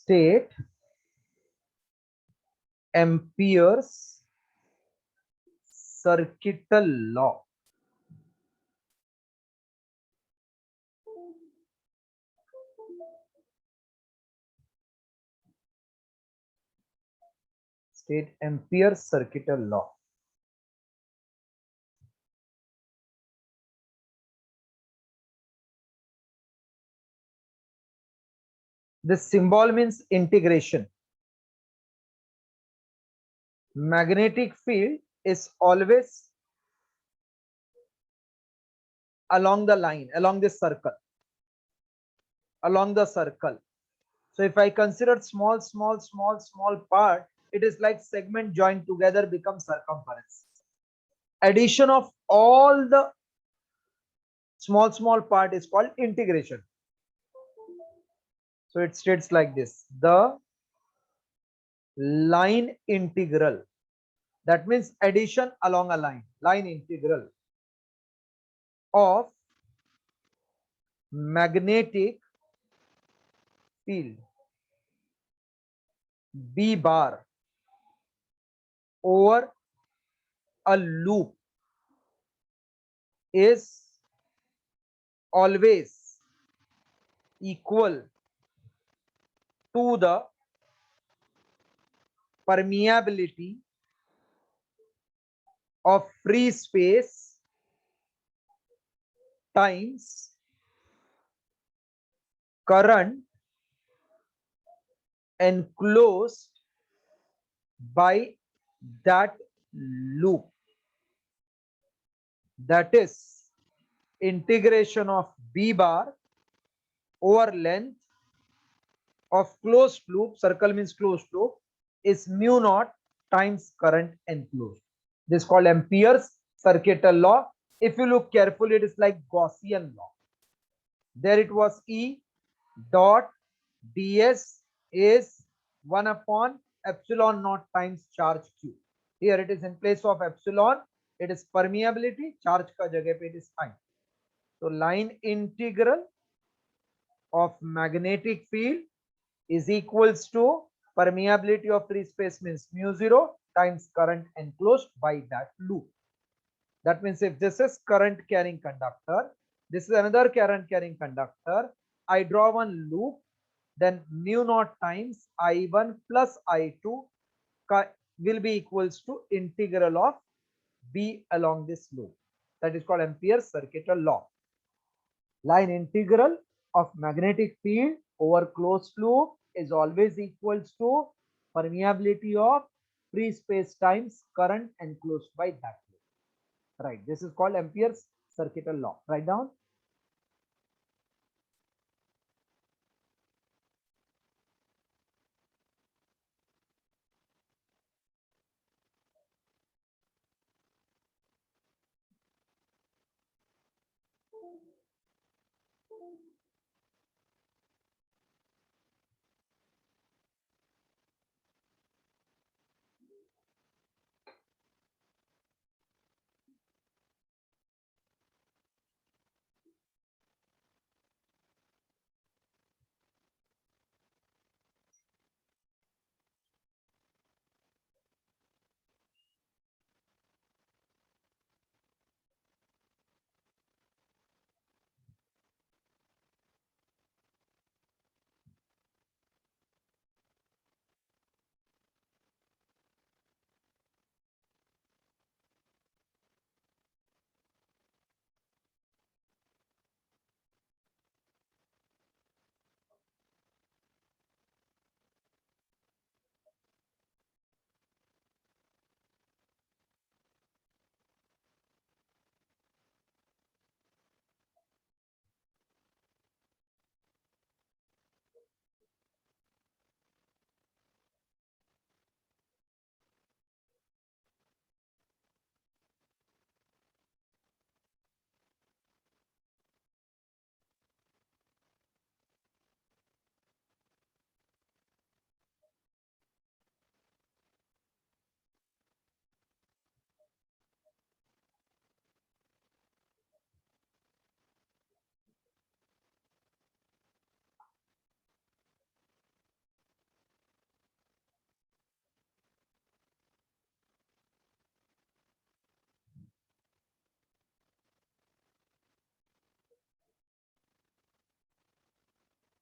state Ampere's circuital law. State Ampere's circuital law. This symbol means integration. Magnetic field is always along the line, along this circle, along the circle. So if I consider small part, it is like segment joined together becomes circumference. Addition of all the small part is called integration. So it states like this: the line integral, that means addition along a line integral of magnetic field B bar over a loop is always equal to the permeability of free space times current enclosed by that loop. That is integration of B bar over length of closed loop, circle means closed loop, is mu naught times current enclosed. This is called Ampere's circuital law. If you look carefully, it is like Gaussian law. There it was E dot ds is 1 upon epsilon naught times charge q. Here it is in place of epsilon, it is permeability, charge ka jagah pe it is I. So line integral of magnetic field is equals to permeability of free space means mu 0 times current enclosed by that loop. That means if this is current carrying conductor, this is another current carrying conductor, I draw one loop, then mu naught times I1 plus I2 will be equals to integral of B along this loop. That is called Ampere's circuital law. Line integral of magnetic field over closed loop is always equals to permeability of free space times current enclosed by that loop. Right. This is called Ampere's circuital law. Write down.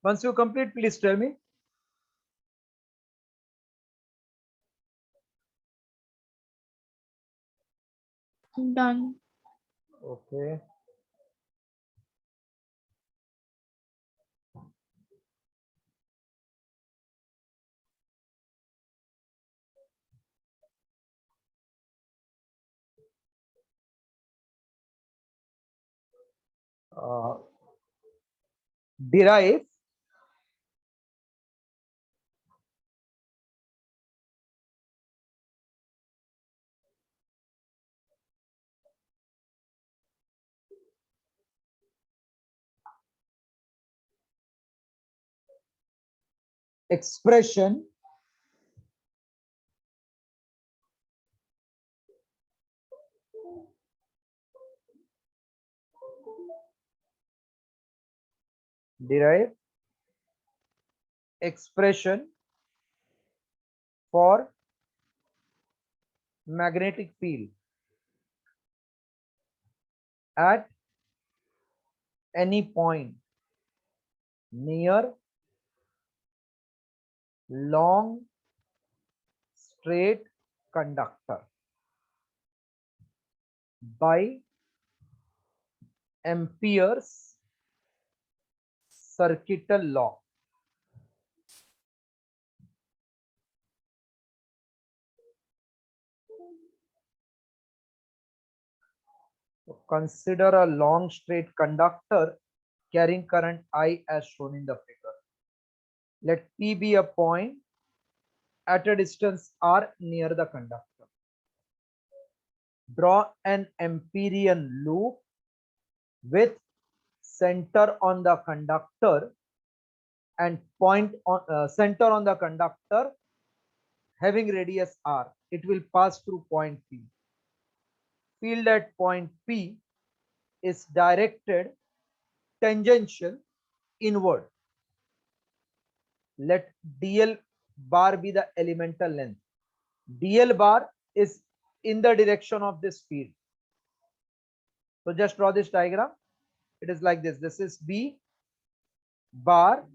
Once you complete, please tell me. Done. Okay. Derive expression derive expression for magnetic field at any point near long straight conductor by Ampere's circuital law. So consider a long straight conductor carrying current I as shown in the figure. Let P be a point at a distance R near the conductor. Draw an Amperian loop with center on the conductor and point on center on the conductor having radius R. It will pass through point P. Field at point P is directed tangential inward. Let dl bar be the elemental length. Dl bar is in the direction of this field. So just draw this diagram. It is like this. This is B bar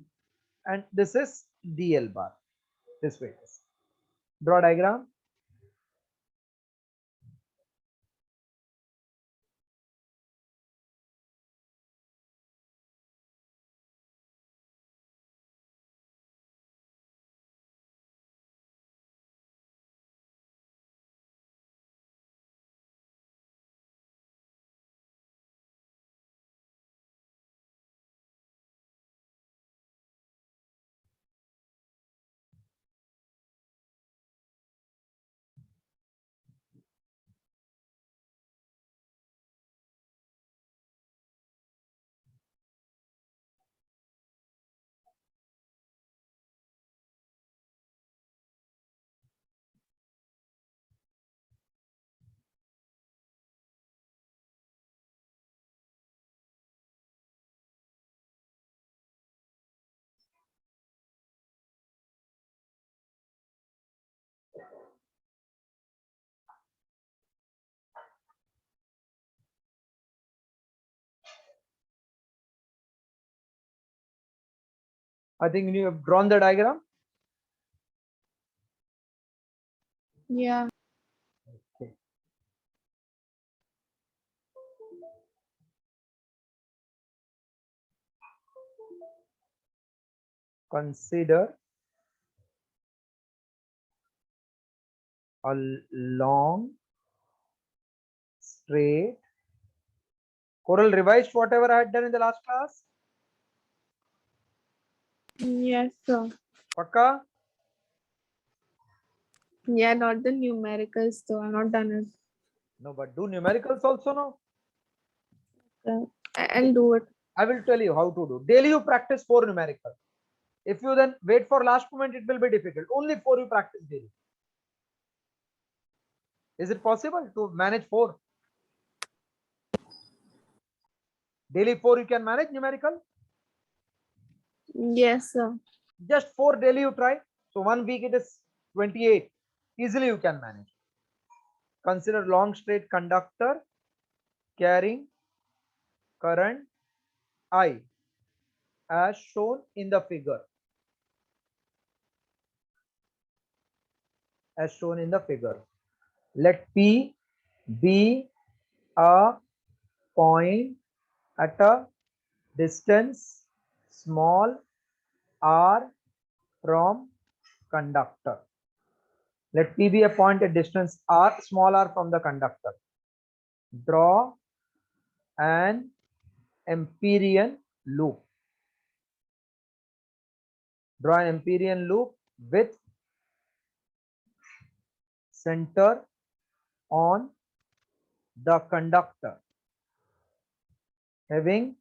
and this is dl bar. This way. Draw diagram. I think you have drawn the diagram. Yeah. Okay. Consider a long straight. Coral revised whatever I had done in the last class. Yes, sir. Pakka? Yeah, not the numericals, so I'm not done it. No, but do numericals also no? I'll do it. I will tell you how to do. Daily you practice 4 numerical. If you then wait for last moment, it will be difficult. Only 4 you practice daily. Is it possible to manage 4? Daily 4 you can manage numerical? Yes, sir. Just 4 daily you try. So 1 week it is 28. Easily you can manage. Consider long straight conductor carrying current I as shown in the figure. As shown in the figure. Let P be a point at a distance small r from conductor. Let P be a point at distance r, small r from the conductor. Draw an Amperian loop. Draw an Amperian loop with center on the conductor having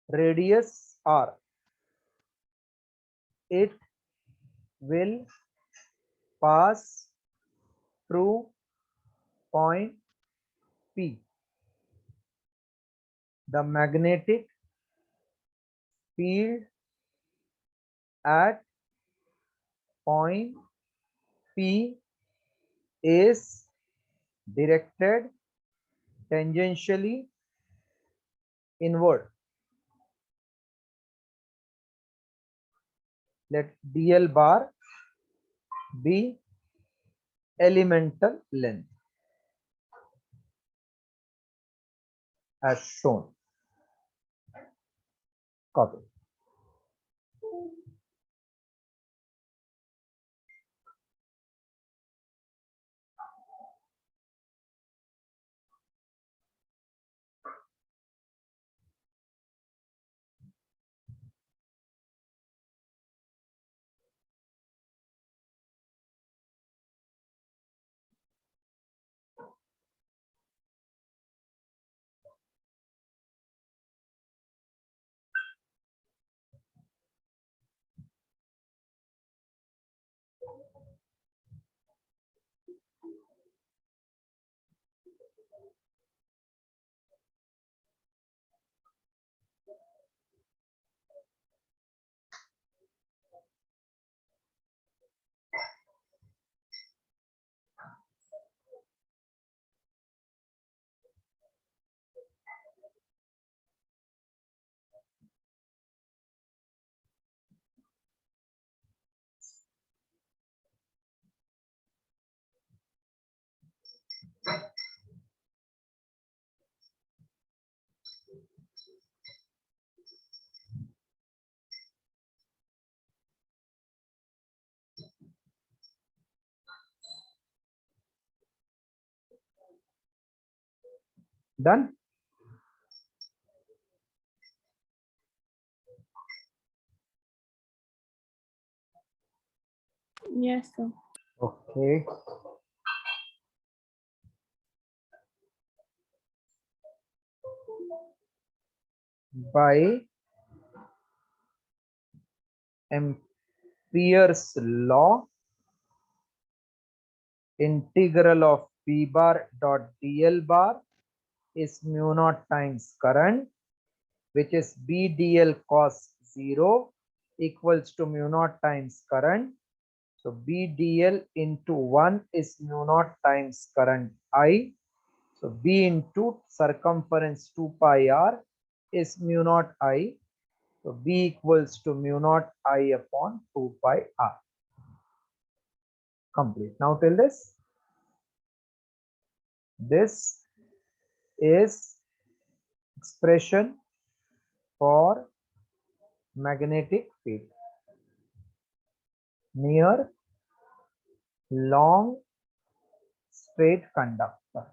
radius r. It will pass through point P. The magnetic field at point P is directed tangentially inward. Let dl bar be elemental length as shown. Copy. Done. Yes, sir. Okay. By Ampere's law, integral of P bar dot dl bar is mu naught times current, which is B dl cos 0 equals to mu naught times current. So B dl into 1 is mu naught times current I. So B into circumference 2 pi r is mu naught I. So B equals to mu naught I upon 2 pi r. Complete. Now till this. This is expression for magnetic field near long straight conductor.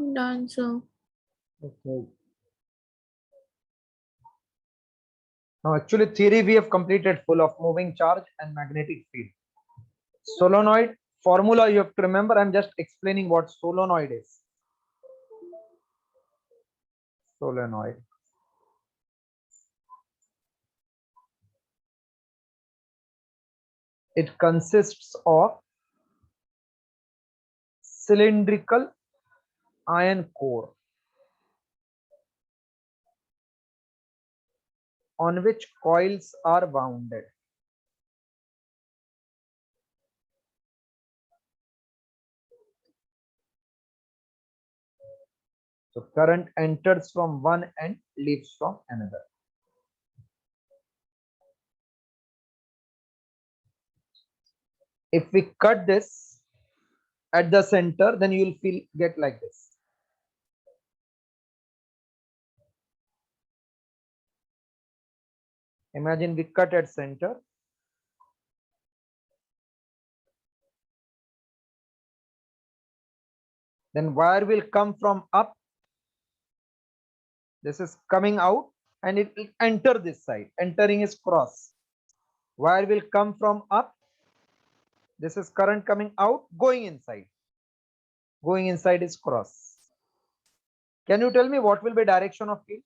Done, sir. Okay. Now, actually, theory we have completed full of moving charge and magnetic field. Solenoid formula you have to remember. I'm just explaining what solenoid is. Solenoid. It consists of cylindrical iron core on which coils are wounded. So current enters from one end, leaves from another. If we cut this at the center, then you will feel get like this. Imagine we cut at center. Then wire will come from up. This is coming out and it will enter this side. Entering is cross. Wire will come from up. This is current coming out, going inside. Going inside is cross. Can you tell me what will be direction of field?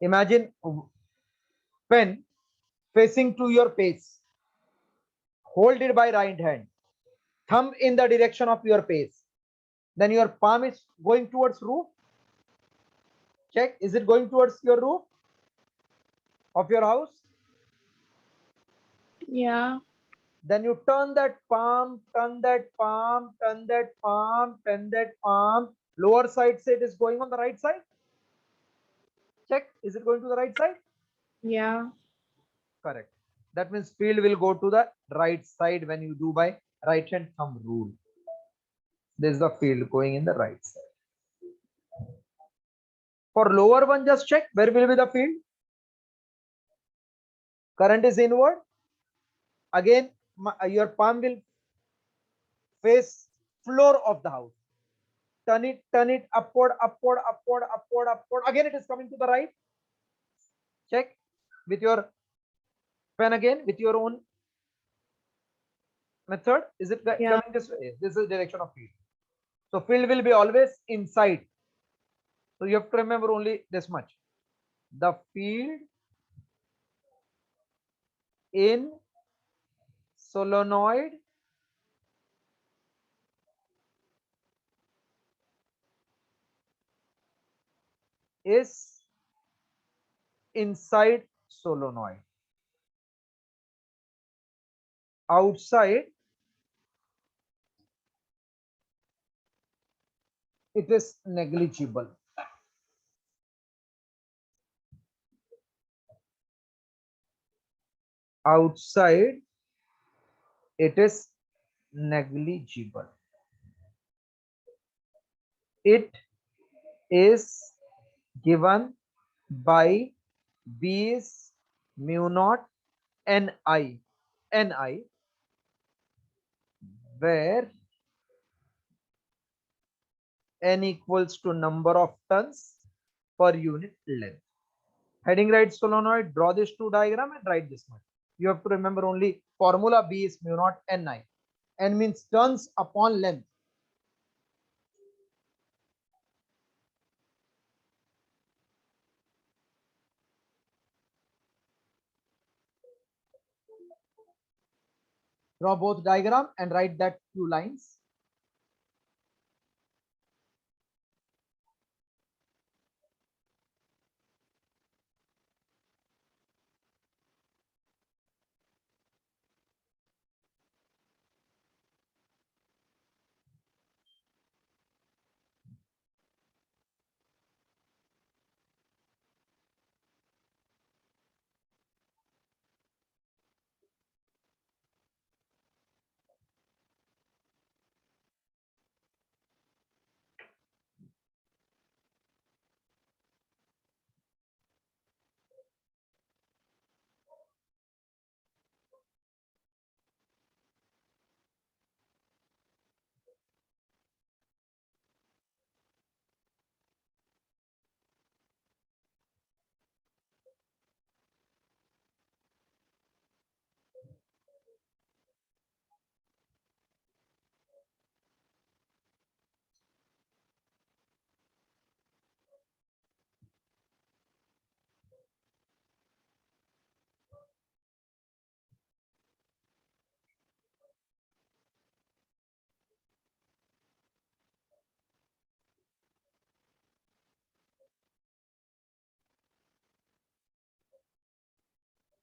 Imagine pen facing to your face. Hold it by right hand. Thumb in the direction of your face. Then your palm is going towards roof. Check, is it going towards your roof of your house? Yeah. Then you turn that palm, turn that palm, turn that palm, turn that palm. Lower side say it is going on the right side. Check, is it going to the right side? Yeah. Correct. That means field will go to the right side when you do by right hand thumb rule. This is the field going in the right side. For lower one, just check where will be the field. Current is inward. Again, your palm will face floor of the house. Turn it upward, upward, upward, upward, upward. Again, it is coming to the right. Check with your pen again with your own method. Is it Yeah. coming this way? This is direction of field. So field will be always inside. So you have to remember only this much. The field in solenoid is inside solenoid. Outside it is negligible. Outside it is negligible. It is given by B is mu naught Ni, Ni, where N equals to number of turns per unit length. Heading right solenoid, draw this two diagram and write this much. You have to remember only formula B is mu naught Ni. N means turns upon length. Draw both diagram and write that two lines.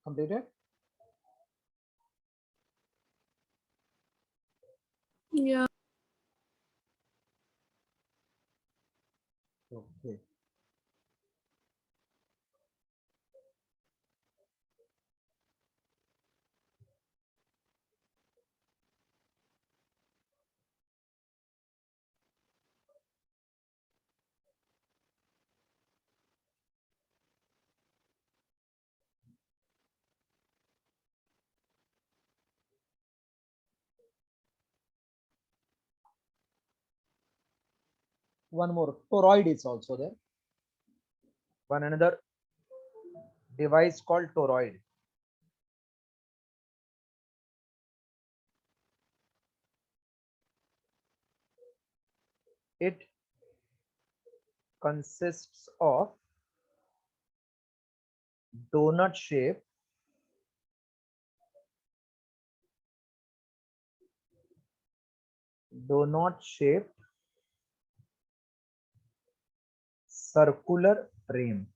Completed? Yeah. Okay. One more, toroid is also there. One another device called toroid. It consists of donut shape shaped circular frame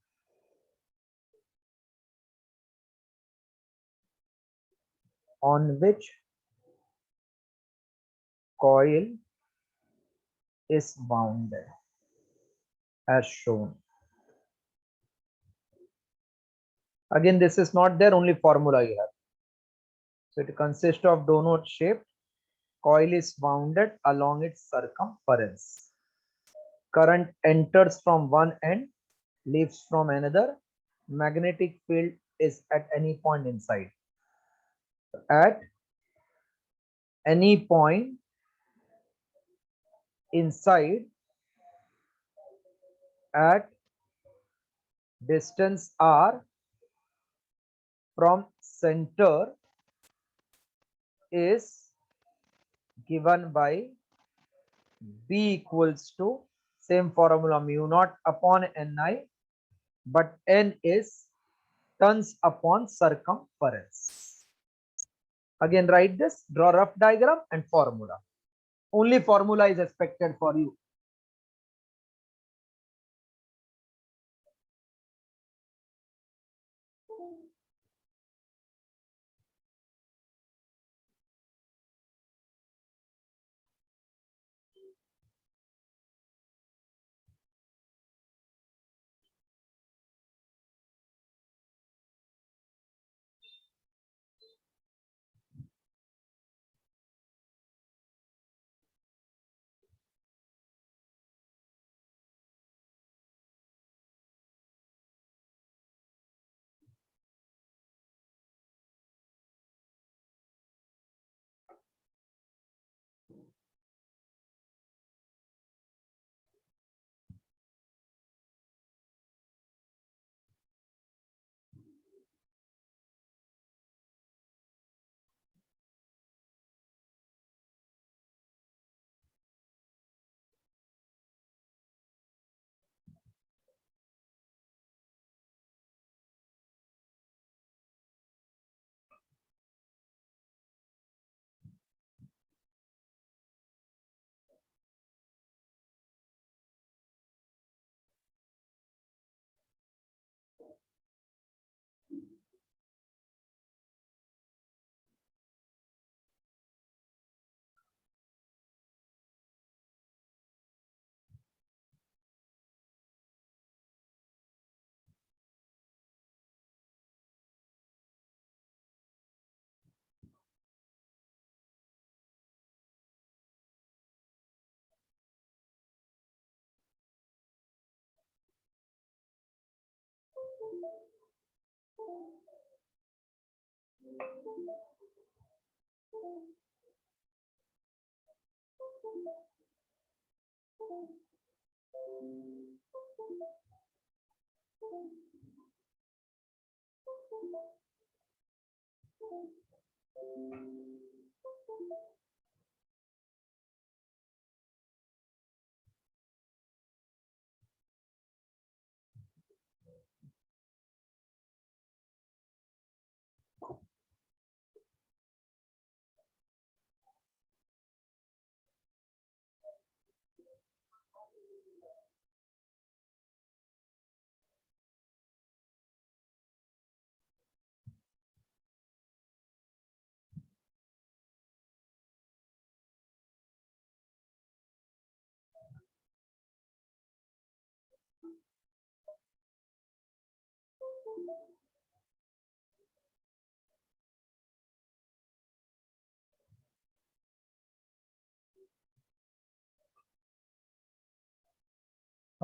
on which coil is bounded as shown. Again, this is not there, only formula you have. So it consists of donut shaped coil is bounded along its circumference. Current enters from one end, leaves from another. Magnetic field is at any point inside. At any point inside, at distance r from center is given by B equals to same formula mu naught upon Ni, but N is turns upon circumference. Again, write this, draw rough diagram and formula. Only formula is expected for you.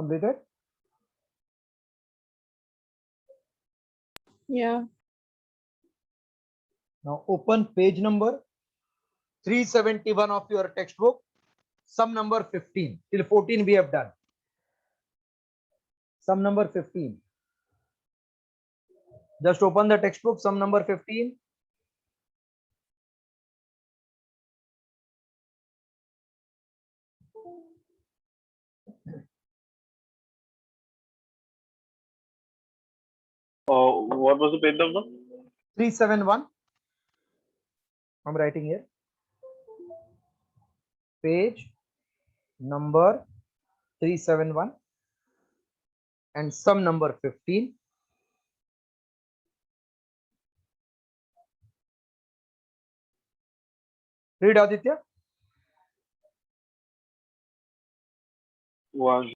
Completed? Yeah. Now open page number 371 of your textbook, sum number 15. Till 14 we have done. Sum number 15. Just open the textbook, sum number 15. What was the page number? 371. I'm writing here. Page number 371 and sum number 15. Read, Aditya. One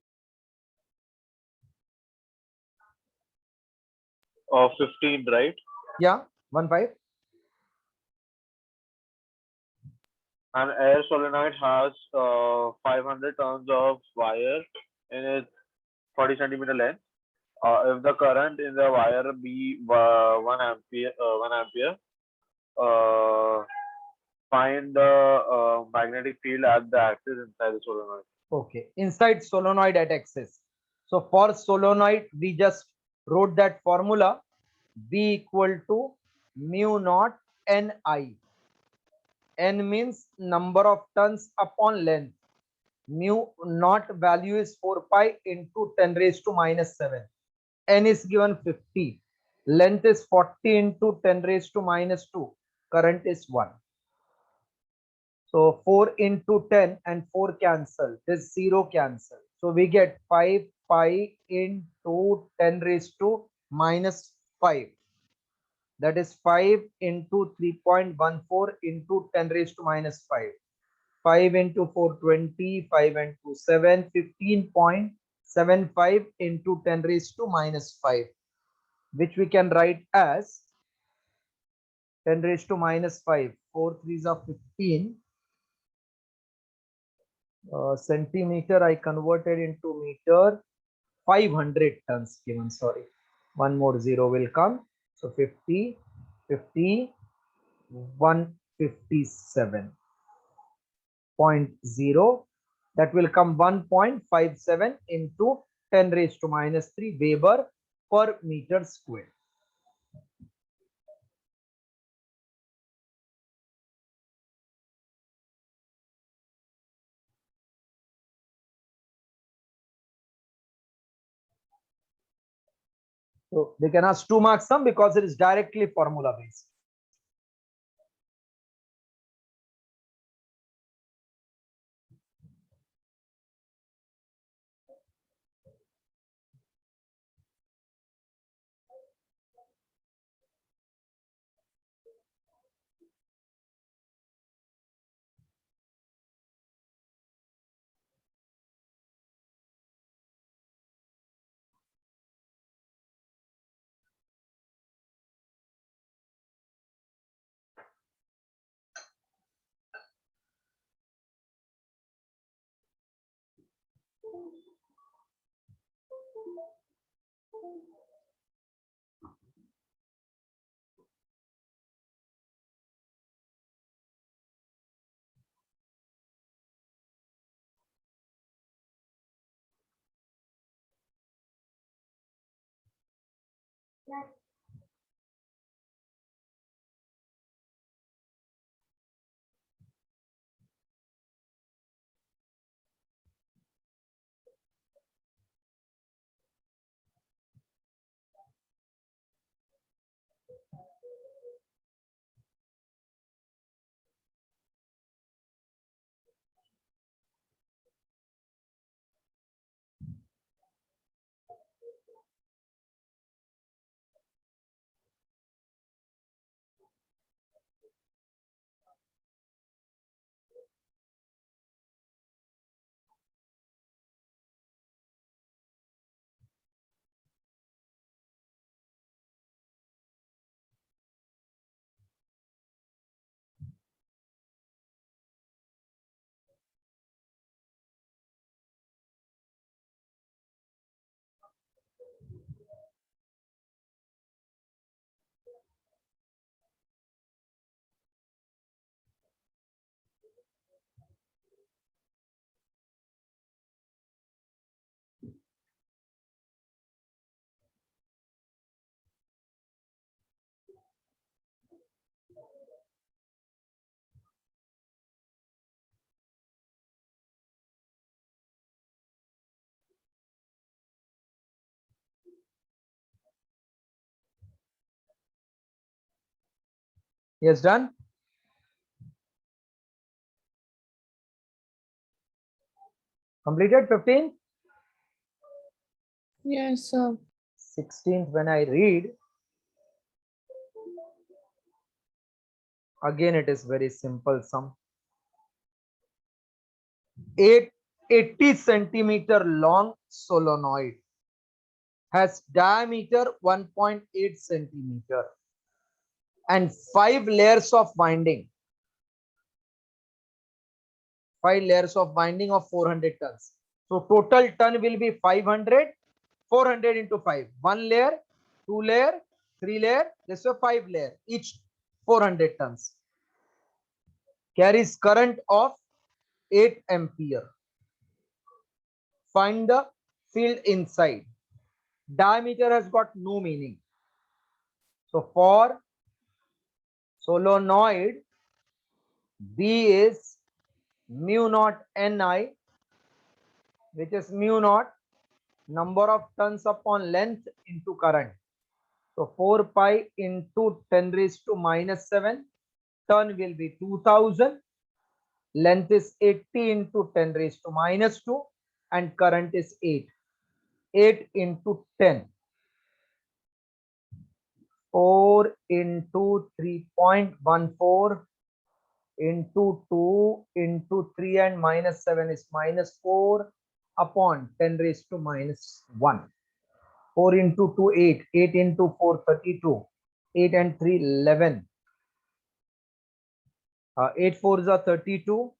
15, right? Yeah, 15. An air solenoid has 500 turns of wire in its 40 centimeter length. If the current in the wire be 1 ampere, uh, find the magnetic field at the axis inside the solenoid. Okay, inside solenoid at axis. So for solenoid, we just wrote that formula V equal to mu naught Ni. N means number of turns upon length. Mu naught value is 4 pi into 10 raised to minus 7. N is given 50. Length is 40 into 10 raised to minus 2. Current is 1. So 4 into 10 and 4 cancel. This 0 cancel. So we get 5 pi into 10 raised to minus 5. That is 5 into 3.14 into 10 raised to minus 5. 5 into 4, 20, 5 into 7, 15.75 into 10 raised to minus 5, which we can write as 10 raised to minus 5. 4 3s are 15. Centimeter I converted into meter. 500 tons given, sorry. One more 0 will come. So 50, 50, 157.0. That will come 1.57 into 10 raised to minus 3 Weber per meter square. So they can ask 2 marks sum because it is directly formula based. Yes, done. Completed 15th. Yes, sir. 16th, when I read, again it is very simple sum. 80 centimeter long solenoid has diameter 1.8 centimeter and 5 layers of winding. 5 layers of winding of 400 tons. So total ton will be 500. 400 into 5. 1 layer, 2 layer, 3 layer. This is 5 layer. Each 400 tons. Carries current of 8 ampere. Find the field inside. Diameter has got no meaning. So for solenoid, B is mu naught Ni, which is mu naught number of tons upon length into current. So 4 pi into 10 raised to minus 7. Ton will be 2000. Length is 80 into 10 raised to minus 2. And current is 8. 8 into 10. 4 into 3.14 into 2 into 3 and minus 7 is minus 4 upon 10 raised to minus 1. 4 into 2, 8. 8 into 4, 32. 8 and 3, 11. 8 4s are 32.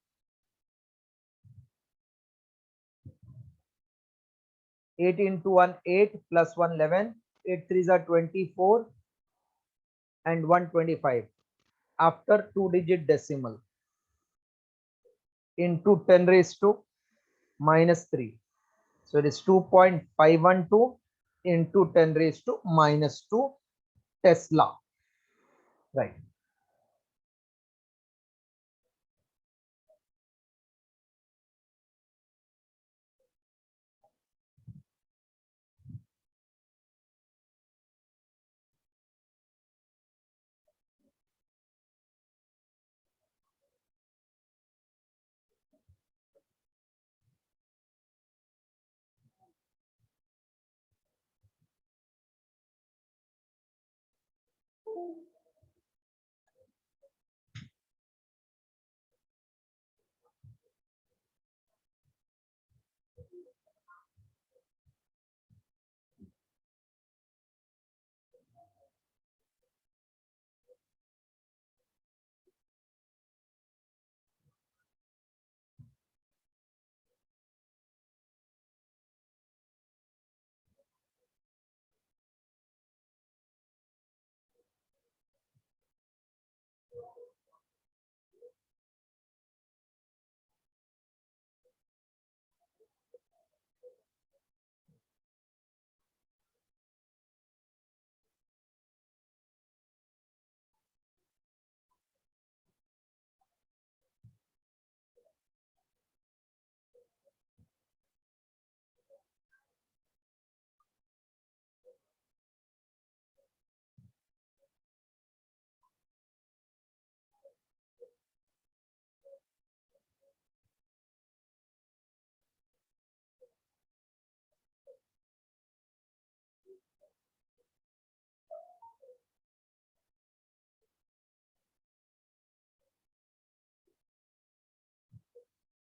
8 into 1, 8 plus 1, 11. 8 3s are 24 and 125 after 2-digit decimal into 10 raised to minus 3. So it is 2.512 into 10 raised to minus 2 Tesla. Right.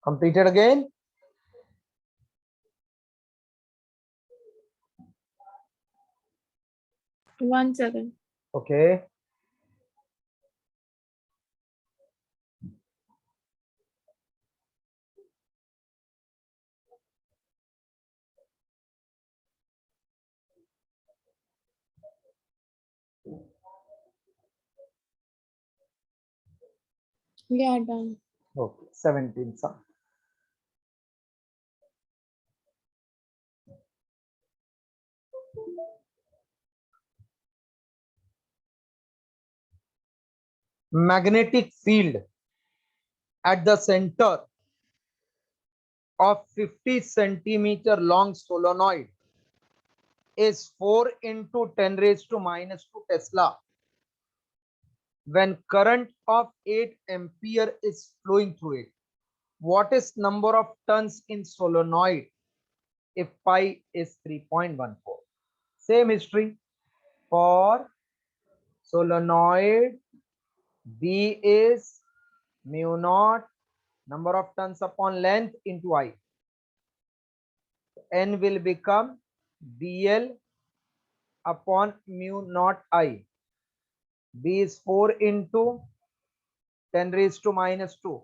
Completed again. One second. Okay. Yeah, done. Okay. 17 sum. Magnetic field at the center of 50 centimeter long solenoid is 4 into 10 raised to minus 2 Tesla. when current of 8 ampere is flowing through it, what is number of turns in solenoid if pi is 3.14? Same history for solenoid. B is mu naught number of turns upon length into I. N will become BL upon mu naught I. B is 4 into 10 raised to minus 2.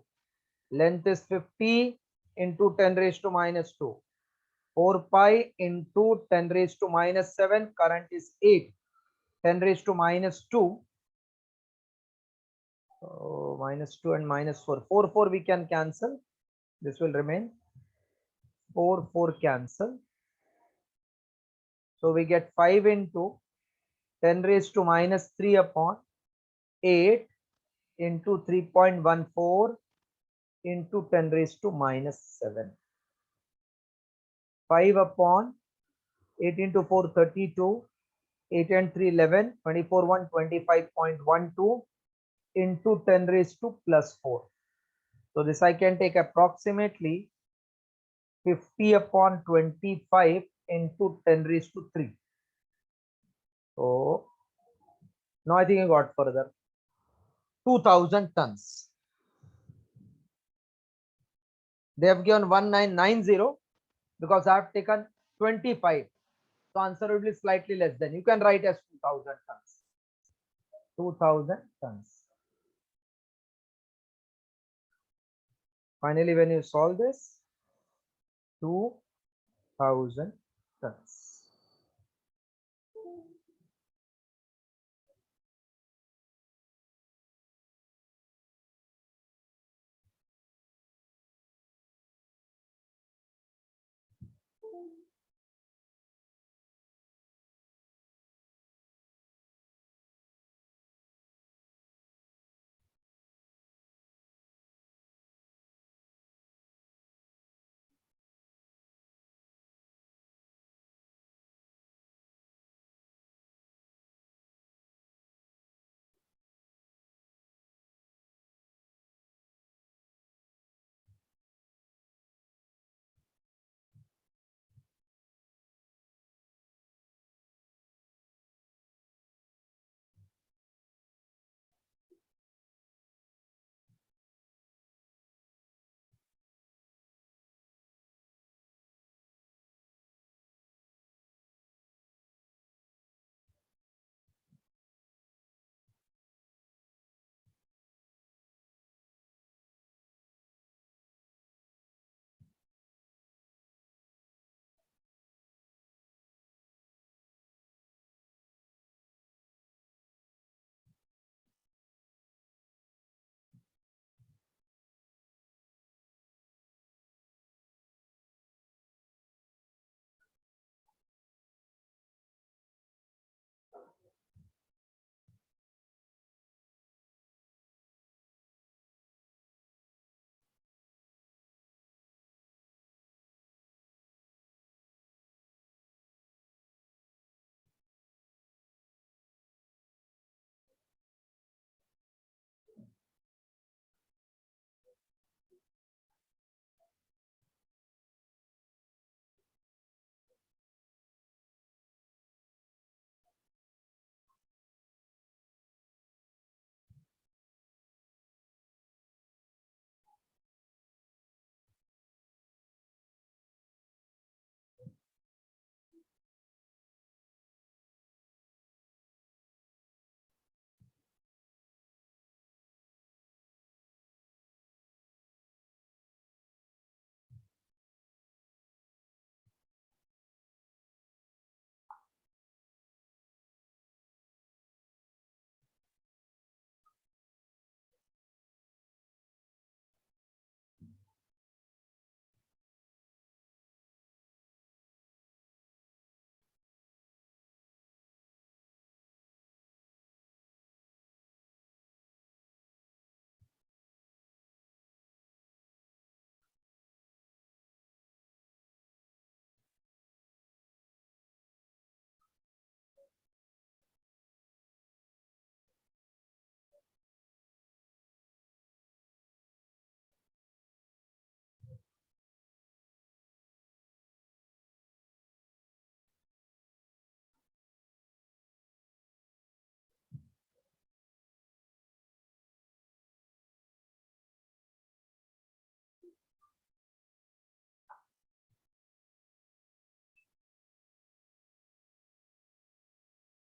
Length is 50 into 10 raised to minus 2. 4 pi into 10 raised to minus 7. Current is 8. 10 raised to minus 2. So minus 2 and minus 4. 4, 4 we can cancel. This will remain. 4, 4 cancel. So we get 5 into 10 raised to minus 3 upon 8 into 3.14 into 10 raised to minus 7. 5 upon 8 into 4, 32. 8 and 3, 11. 24, 1, 25.12 into 10 raised to plus 4. So this I can take approximately 50 upon 25 into 10 raised to 3. So now I think I got further. 2000 tons. They have given 1990 because I have taken 25. So answer will be slightly less than. You can write as 2000 tons. 2000 tons. Finally, when you solve this, 2000 tons.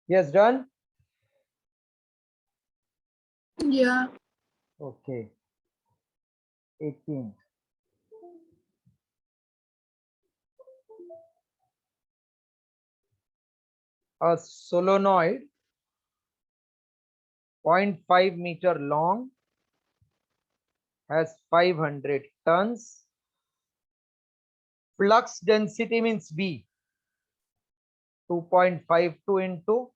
Yes, done. Yeah. Okay. 18th. A solenoid 0.5 meter long has 500 tons. Flux density means B, 2.52 into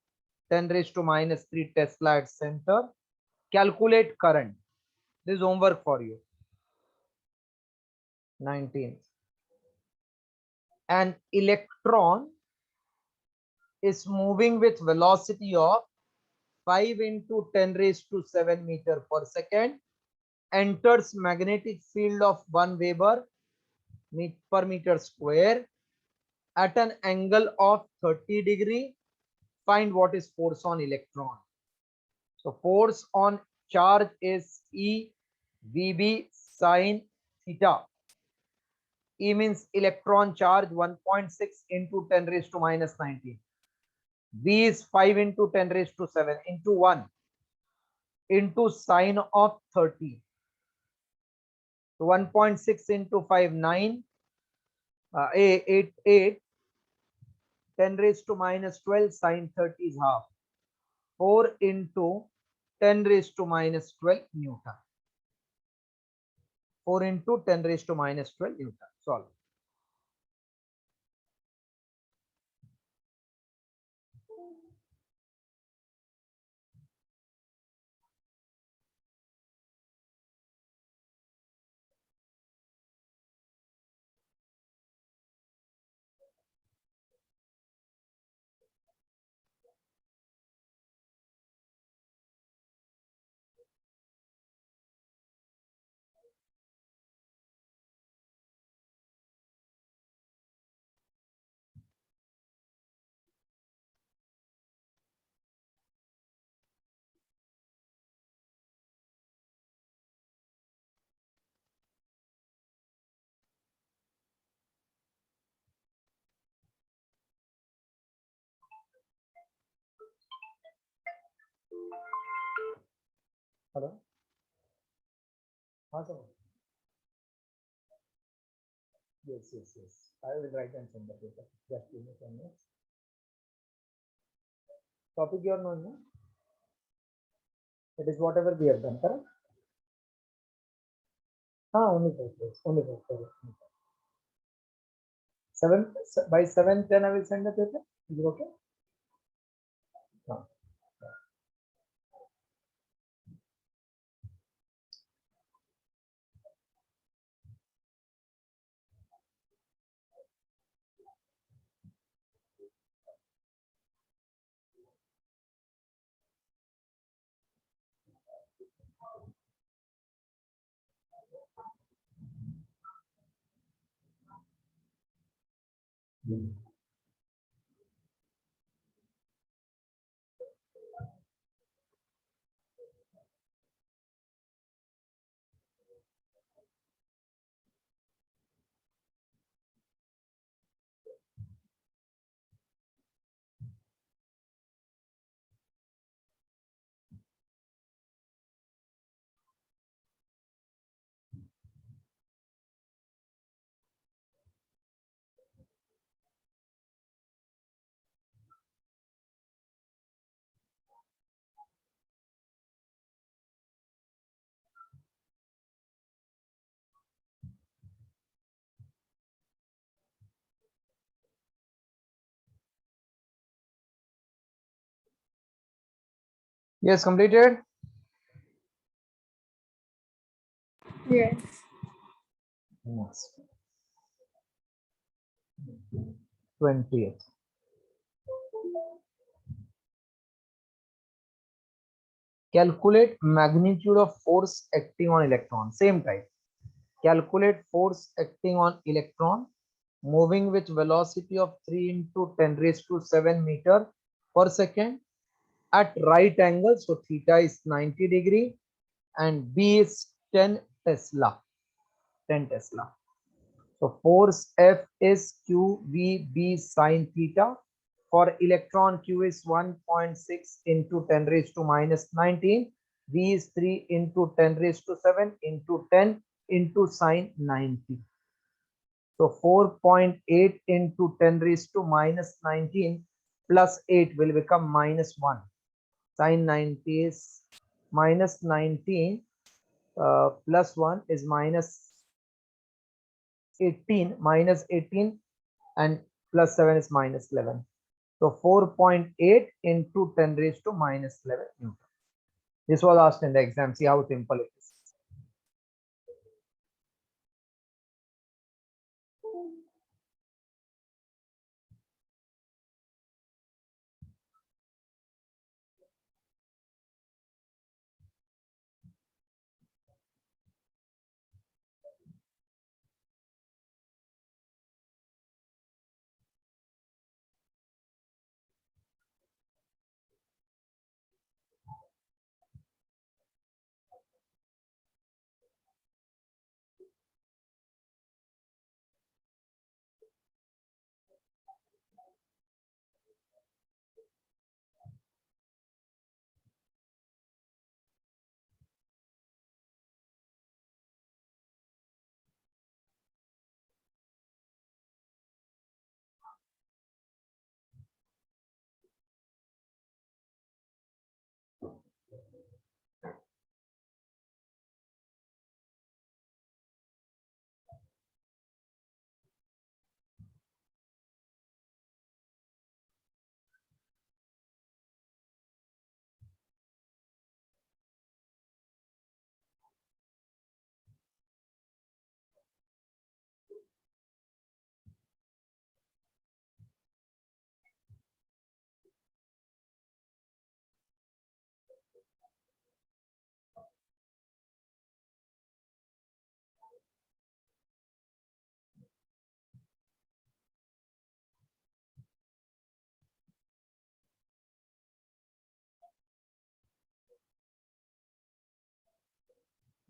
10 raised to minus 3 Tesla at center. Calculate current. This is homework for you. 19th. An electron is moving with velocity of 5 into 10 raised to 7 meter per second, enters magnetic field of 1 Weber per meter square at an angle of 30 degree. Find what is force on electron. So force on charge is E VB sine theta. E means electron charge 1.6 into 10 raised to minus 19. V is 5 into 10 raised to 7 into 1 into sine of 30. So 1.6 into 5, 9, 8, 10 raised to minus 12, sine 30 is half. 4 into 10 raised to minus 12 Newton. 4 into 10 raised to minus 12 Newton. Solve. Hello? Yes, yes, yes. I will write and send the paper. Just give me 10 minutes. Topic you are knowing, no? It is whatever we have done, correct? Only 5 days. Only 5 days. 7, by 7:10 I will send the paper. Is it okay? No. Yes, completed. Yes. Next. 20th. Calculate magnitude of force acting on electron. Same type. Calculate force acting on electron moving with velocity of 3 into 10 raised to 7 meter per second at right angle. So theta is 90 degree and B is 10 Tesla. 10 Tesla. So force F is QVB sine theta. For electron, Q is 1.6 into 10 raised to minus 19. V is 3 into 10 raised to 7 into 10 into sine 90. So 4.8 into 10 raised to minus 19 plus 8 will become minus 1. Sine 90 is minus 19 plus 1 is minus 18, minus 18, and plus 7 is minus 11. So 4.8 into 10 raised to minus 11 Newton. This was asked in the exam. See how simple it is.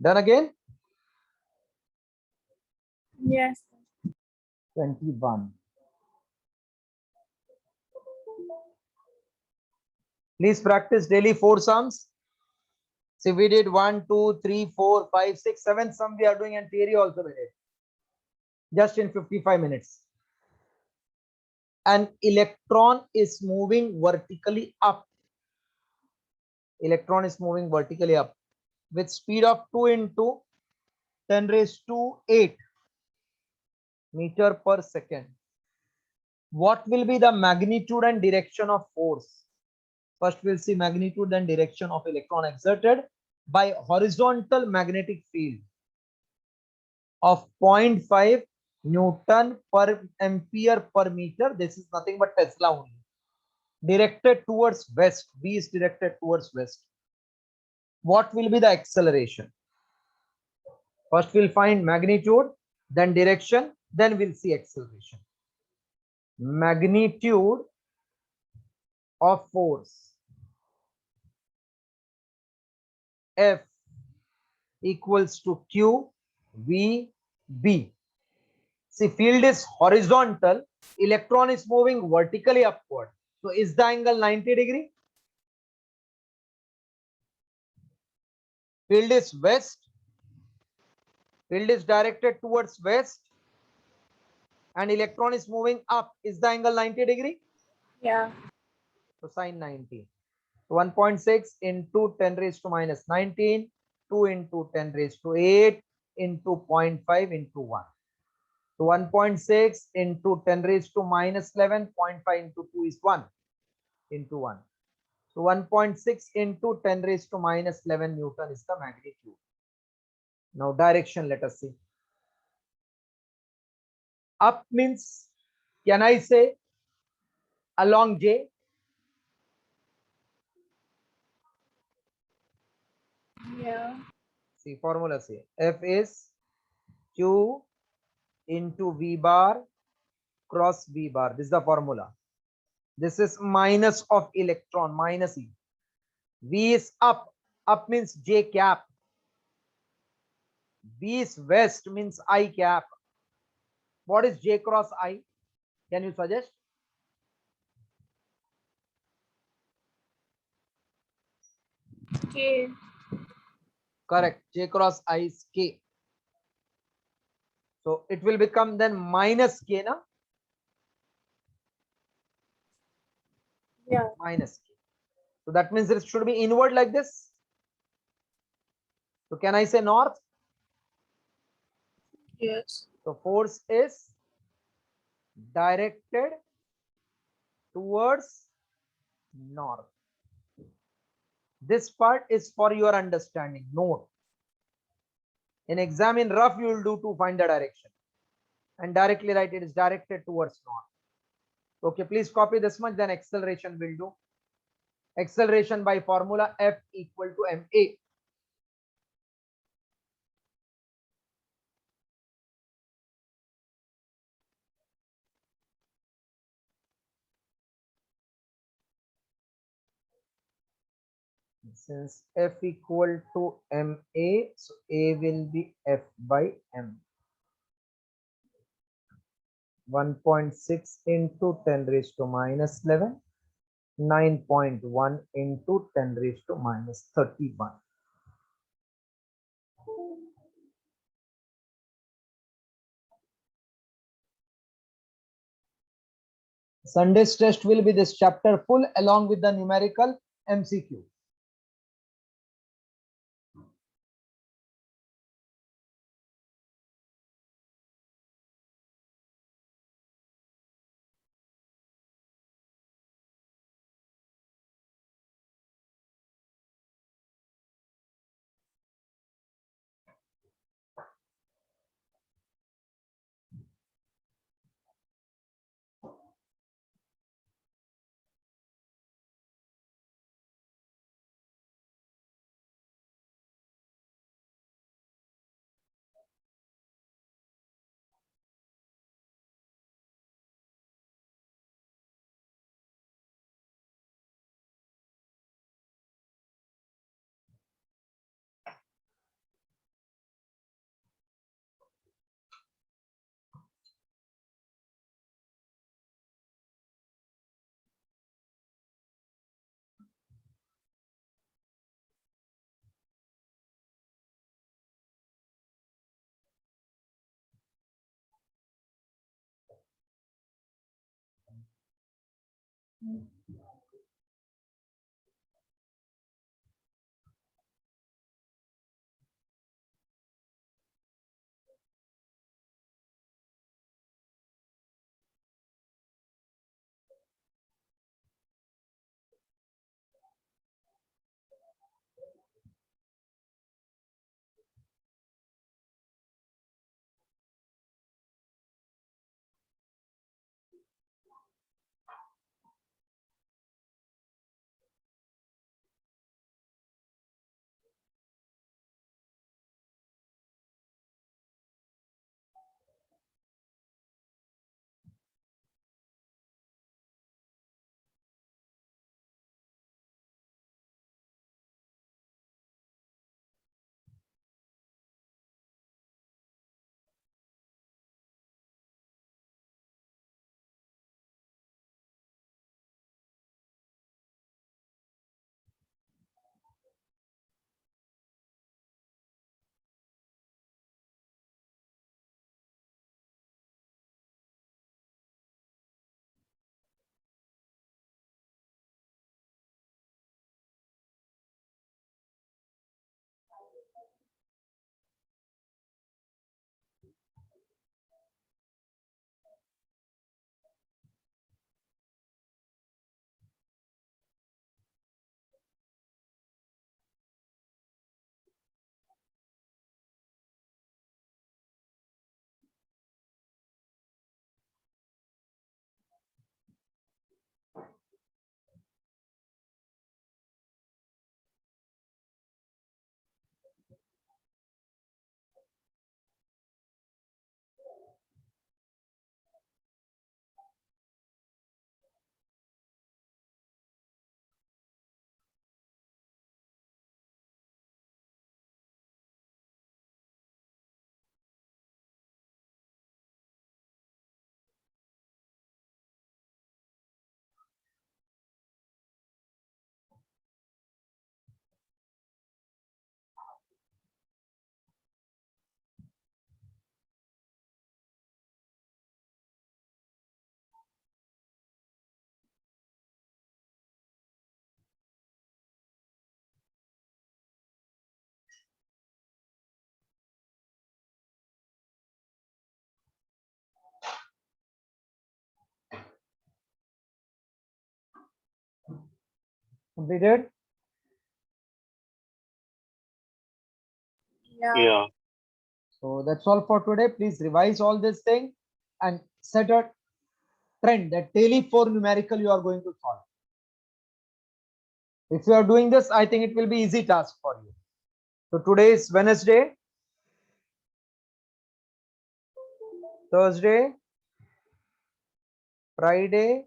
Done again? Yes. 21. Please practice daily 4 sums. See, we did 1, 2, 3, 4, 5, 6, 7 sum we are doing, and theory also we did. Just in 55 minutes. An electron is moving vertically up. Electron is moving vertically up with speed of 2 into 10 raised to 8 meter per second. What will be the magnitude and direction of force? First, we'll see magnitude and direction of electron exerted by horizontal magnetic field of 0.5 Newton per ampere per meter. This is nothing but Tesla only. Directed towards west. B is directed towards west. What will be the acceleration? First, we'll find magnitude, then direction, then we'll see acceleration. Magnitude of force F equals to Q V B. See, field is horizontal, electron is moving vertically upward. So is the angle 90 degree? Field is west, field is directed towards west, and electron is moving up. Is the angle 90 degree? Yeah. So sine 90. 1.6 into 10 raised to minus 19, 2 into 10 raised to 8 into 0.5 into 1. So 1.6 into 10 raised to minus 11, 0.5 into 2 is 1 into 1. So 1.6 into 10 raised to minus 11 Newton is the magnitude. Now direction, let us see. Up means, can I say along J? Yeah. See, formula say F is Q into V bar cross V bar. This is the formula. This is minus of electron, minus E. V is up. Up means J cap. V is west means I cap. What is J cross I? Can you suggest? K. Correct. J cross I is K. So it will become then minus K, na? Yeah. Minus K. So that means it should be inward like this. So can I say north? Yes. So force is directed towards north. This part is for your understanding. Note. In exam in rough, you will do to find the direction and directly write it is directed towards north. Okay, please copy this much, then acceleration will do. Acceleration by formula F equal to ma. Since F equal to ma, so A will be F by m. 1.6 into 10 raised to minus 11, 9.1 into 10 raised to minus 31. Sunday's test will be this chapter full along with the numerical MCQ. Completed? Yeah. Yeah. So that's all for today. Please revise all this thing and set a trend that daily 4 numerical you are going to solve. If you are doing this, I think it will be easy task for you. So today is Wednesday, Thursday, Friday,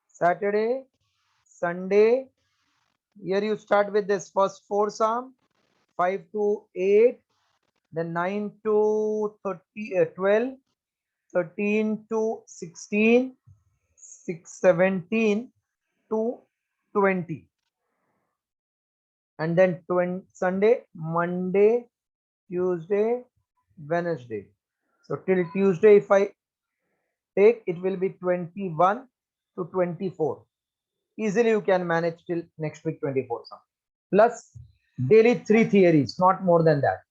Saturday, Sunday. Here you start with this first 4 sum, 5 to 8, then 9 to 12, 13 to 16, 17 to 20. And then Sunday, Monday, Tuesday, Wednesday. So till Tuesday, if I take, it will be 21 to 24. Easily you can manage till next week 24 sum. Plus daily 3 theories, not more than that.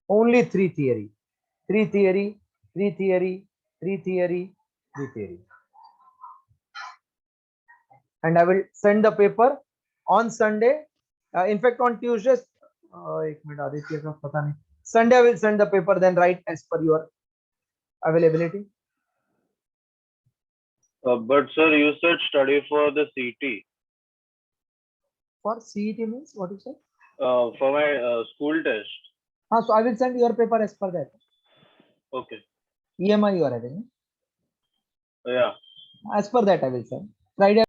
Only 3 theory. 3 theory, 3 theory, 3 theory, 3 theory. And I will send the paper on Sunday. In fact, on Tuesday, एक minute Aditya का पता नहीं. Sunday I will send the paper, then write as per your availability. But sir, you said study for the CT. For CET means what you said? For my school test. So I will send your paper as per that. Okay. EMI you are having. Yeah. As per that I will send. Friday